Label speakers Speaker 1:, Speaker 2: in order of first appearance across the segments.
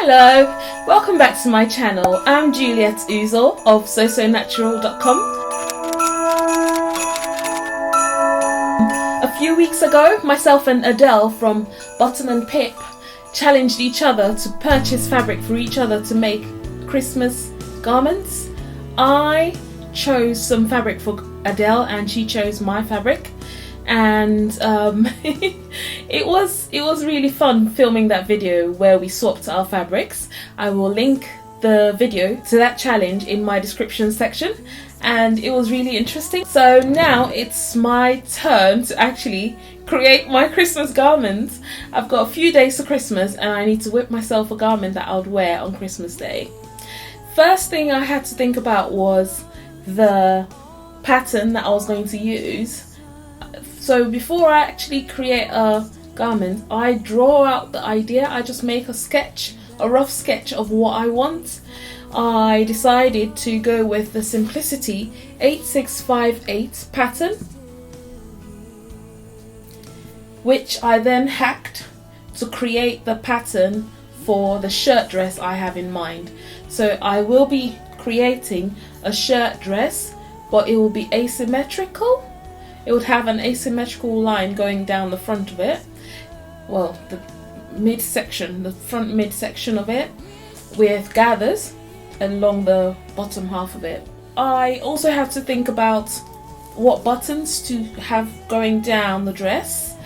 Speaker 1: Hello, welcome back to my channel. I'm Juliet Uzor of sosonatural.com. A few weeks ago, myself and Adele from Button and Pip challenged each other to purchase fabric for each other to make Christmas garments. I chose some fabric for Adele and she chose my fabric, and it was really fun filming that video where we swapped our fabrics. I will link the video to that challenge in my description section, and it was really interesting. So now it's my turn to actually create my Christmas garments. I've got a few days to Christmas and I need to whip myself a garment that I would wear on Christmas Day. First thing I had to think about was the pattern that I was going to use. So before I actually create a garment, I draw out the idea. I just make a rough sketch of what I want. I decided to go with the Simplicity 8658 pattern, which I then hacked to create the pattern for the shirt dress I have in mind. So I will be creating a shirt dress, but it will be asymmetrical. It would have an asymmetrical line going down the front of it, well, the front midsection of it, with gathers along the bottom half of it. I also have to think about what buttons to have going down the dress.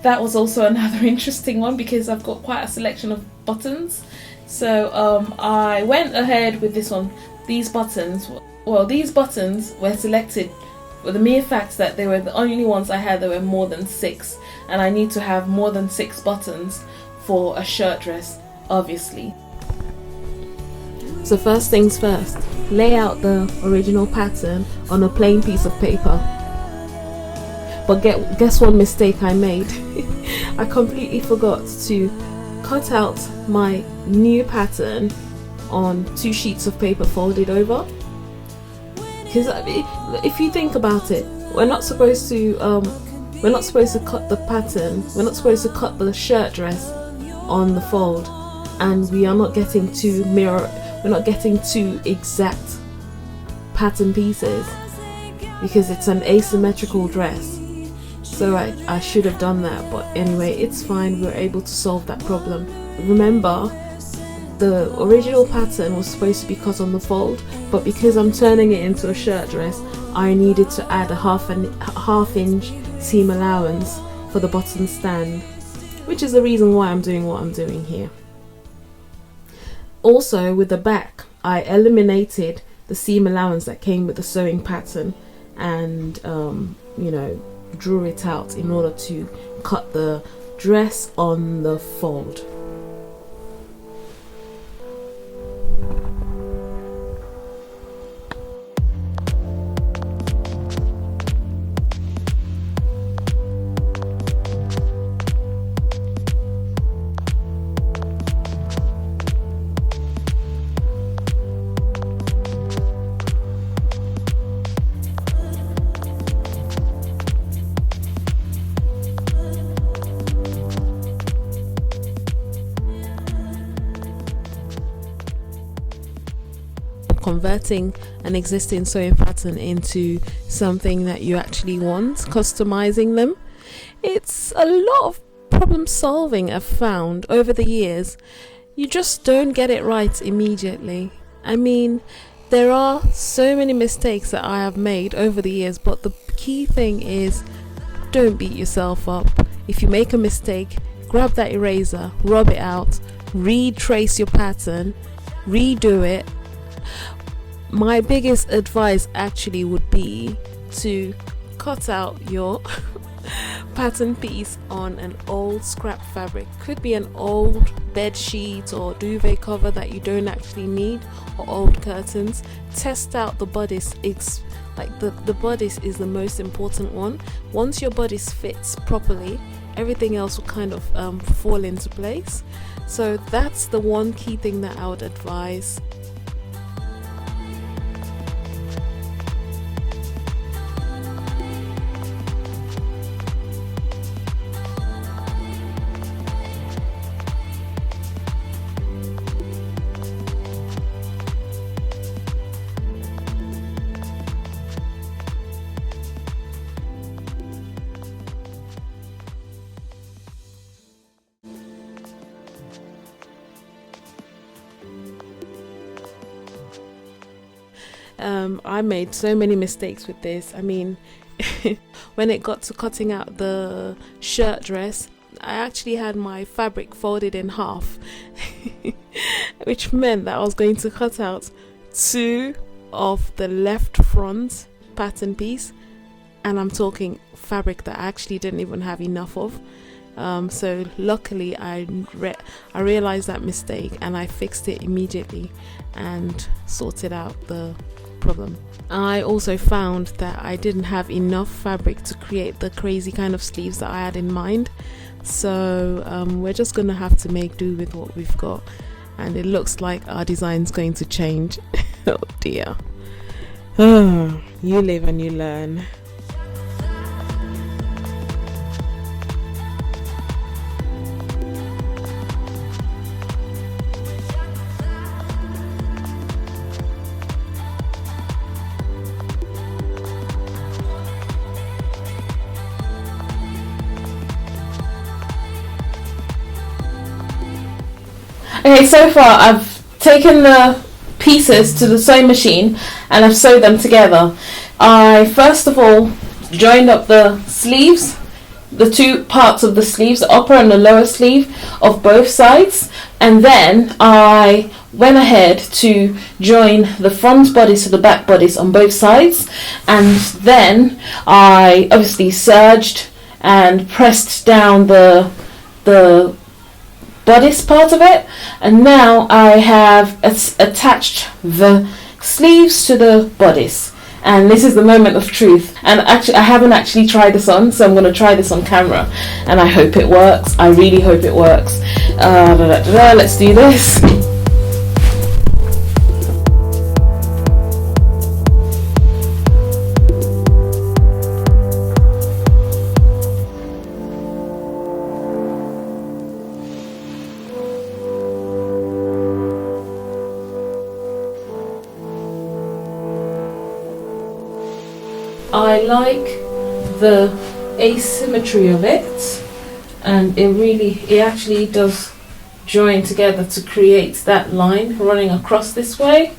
Speaker 1: That was also another interesting one because I've got quite a selection of buttons. So I went ahead with this one. These buttons were selected with the mere fact that they were the only ones I had that were more than 6, and I need to have more than 6 buttons for a shirt dress, obviously. So first things first, lay out the original pattern on a plain piece of paper. But guess what mistake I made? I completely forgot to cut out my new pattern on 2 sheets of paper folded over. Because if you think about it, we're not supposed to cut the pattern. We're not supposed to cut the shirt dress on the fold, and we are not getting two exact pattern pieces because it's an asymmetrical dress. So I should have done that, but anyway, it's fine. We're able to solve that problem. Remember, the original pattern was supposed to be cut on the fold, but because I'm turning it into a shirt dress, I needed to add a half inch seam allowance for the button stand, which is the reason why I'm doing what I'm doing here. Also, with the back, I eliminated the seam allowance that came with the sewing pattern and drew it out in order to cut the dress on the fold. Converting an existing sewing pattern into something that you actually want, customizing them, it's a lot of problem solving I've found over the years. You just don't get it right immediately. I mean, there are so many mistakes that I have made over the years, but the key thing is don't beat yourself up. If you make a mistake, grab that eraser, rub it out, retrace your pattern, redo it. My biggest advice actually would be to cut out your pattern piece on an old scrap fabric. Could be an old bed sheet or duvet cover that you don't actually need, or old curtains. Test out the bodice. It's like the bodice is the most important one. Once your bodice fits properly, everything else will kind of fall into place. So that's the one key thing that I would advise. I made so many mistakes with this. I mean, when it got to cutting out the shirt dress, I actually had my fabric folded in half, which meant that I was going to cut out 2 of the left front pattern piece, and I'm talking fabric that I actually didn't even have enough of. So luckily I realized that mistake, and I fixed it immediately and sorted out the problem. I also found that I didn't have enough fabric to create the crazy kind of sleeves that I had in mind, so we're just gonna have to make do with what we've got, and it looks like our design's going to change. Oh dear. Oh, you live and you learn. Okay, so far I've taken the pieces to the sewing machine and I've sewed them together. I first of all joined up the sleeves, the 2 parts of the sleeves, the upper and the lower sleeve of both sides, and then I went ahead to join the front bodice to the back bodice on both sides, and then I obviously serged and pressed down the bodice part of it, and now I have attached the sleeves to the bodice, and this is the moment of truth. And actually I haven't actually tried this on, so I'm going to try this on camera, and I hope it works. I really hope it works. Let's do this. I like the asymmetry of it, and it actually does join together to create that line running across this way.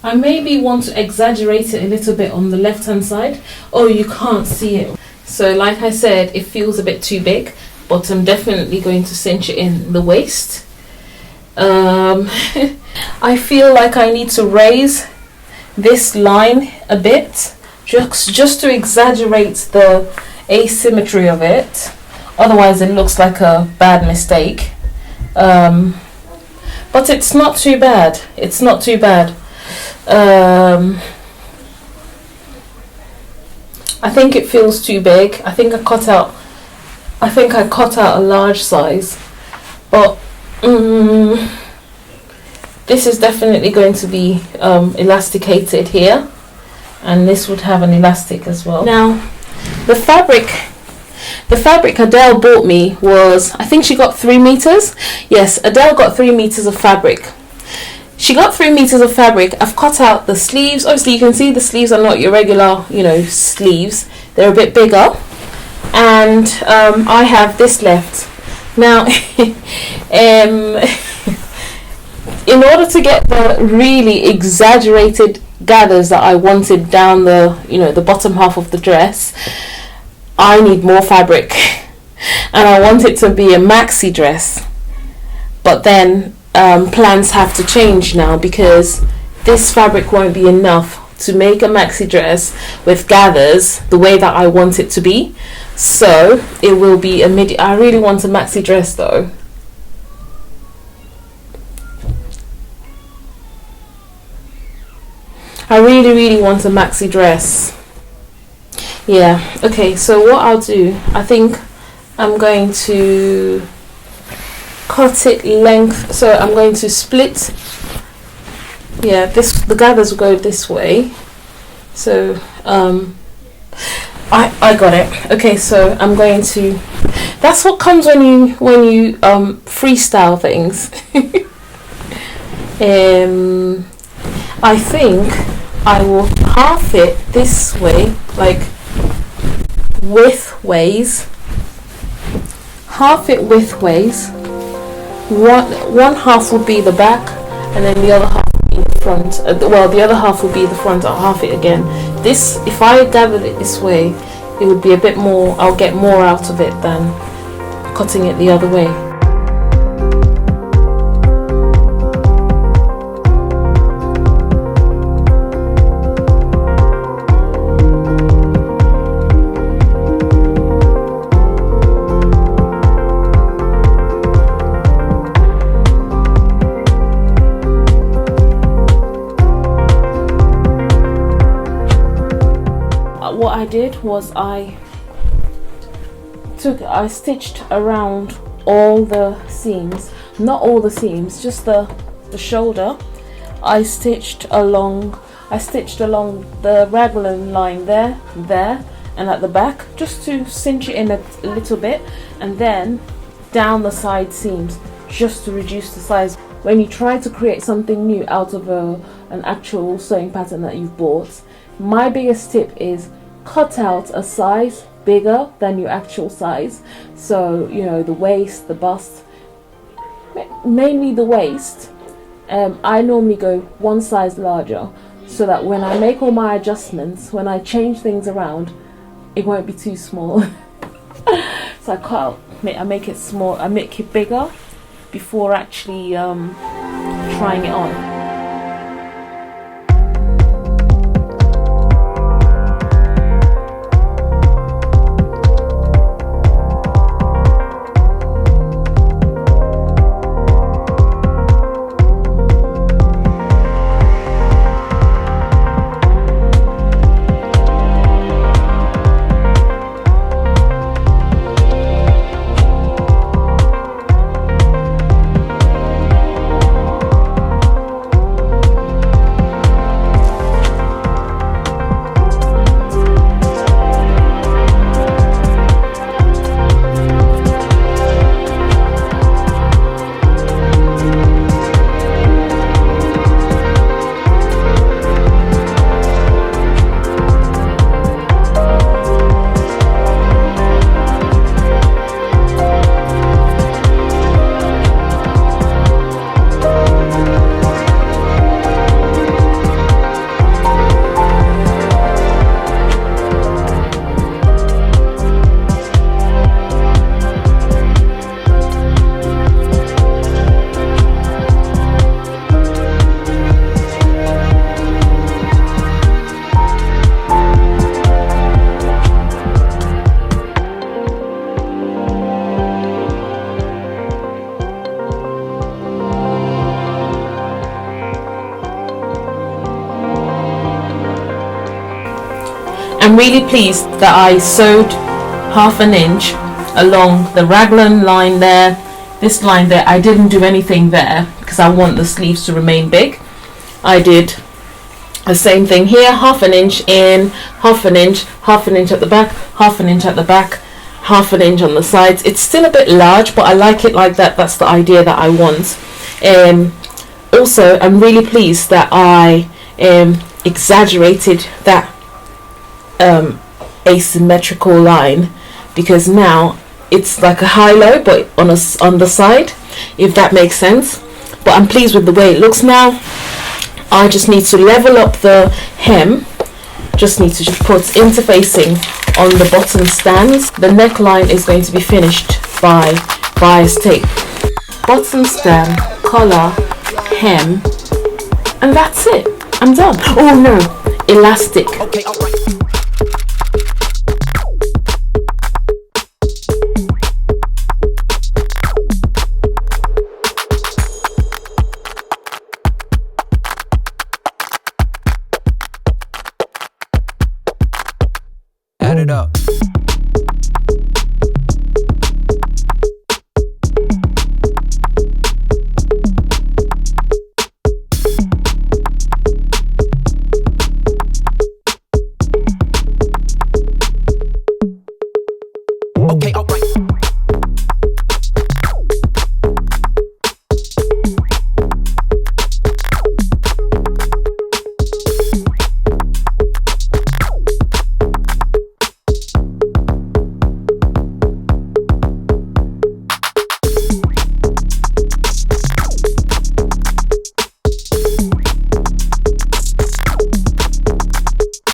Speaker 1: I maybe want to exaggerate it a little bit on the left hand side. Oh, you can't see it. So like I said, it feels a bit too big, but I'm definitely going to cinch it in the waist. I feel like I need to raise this line a bit, just to exaggerate the asymmetry of it, otherwise it looks like a bad mistake. But it's not too bad. It's not too bad. I think it feels too big. I think I cut out a large size, but this is definitely going to be elasticated here, and this would have an elastic as well. Now, the fabric Adele bought me was, I think she got 3 meters. Yes, Adele got 3 meters of fabric. She got 3 meters of fabric. I've cut out the sleeves. Obviously, you can see the sleeves are not your regular, sleeves. They're a bit bigger. And I have this left. Now, in order to get the really exaggerated gathers that I wanted down the, the bottom half of the dress, I need more fabric. And I want it to be a maxi dress. But then plans have to change now, because this fabric won't be enough to make a maxi dress with gathers the way that I want it to be. So it will be a midi. I really want a maxi dress though. I really want a maxi dress. Yeah, okay, so what I'll do, I think I'm going to cut it length, so I'm going to split, the gathers will go this way, so I got it. Okay, so I'm going to, that's what comes when you freestyle things. I think I will half it this way, like widthways, half it widthways. One half will be the back, and then the other half will in front. Well, the other half will be the front. I'll half it again. This, if I gathered it this way, it would be a bit more, I'll get more out of it than cutting it the other way. What I did was I stitched around all the seams, not all the seams, just the shoulder. I stitched along the raglan line there, and at the back, just to cinch it in a little bit, and then down the side seams, just to reduce the size. When you try to create something new out of an actual sewing pattern that you've bought, my biggest tip is cut out a size bigger than your actual size. So, you know, the waist, the bust, mainly the waist. I normally go one size larger, so that when I make all my adjustments, when I change things around, it won't be too small. So I cut out, I make it small, I make it bigger before actually trying it on. I'm really pleased that I sewed ½ inch along the raglan line there, this line there. I didn't do anything there because I want the sleeves to remain big. I did the same thing here, ½ inch in, ½ inch, ½ inch at the back, ½ inch at the back, ½ inch on the sides. It's still a bit large, but I like it like that. That's the idea that I want. Also, I'm really pleased that I exaggerated that asymmetrical line, because now it's like a high-low but on the side, if that makes sense. But I'm pleased with the way it looks now. I just need to level up the hem, just need to put interfacing on the bottom stands. The neckline is going to be finished by bias tape. Bottom stand, collar, hem, and that's it. I'm done. Oh no, elastic. Okay, all right.
Speaker 2: Add it up.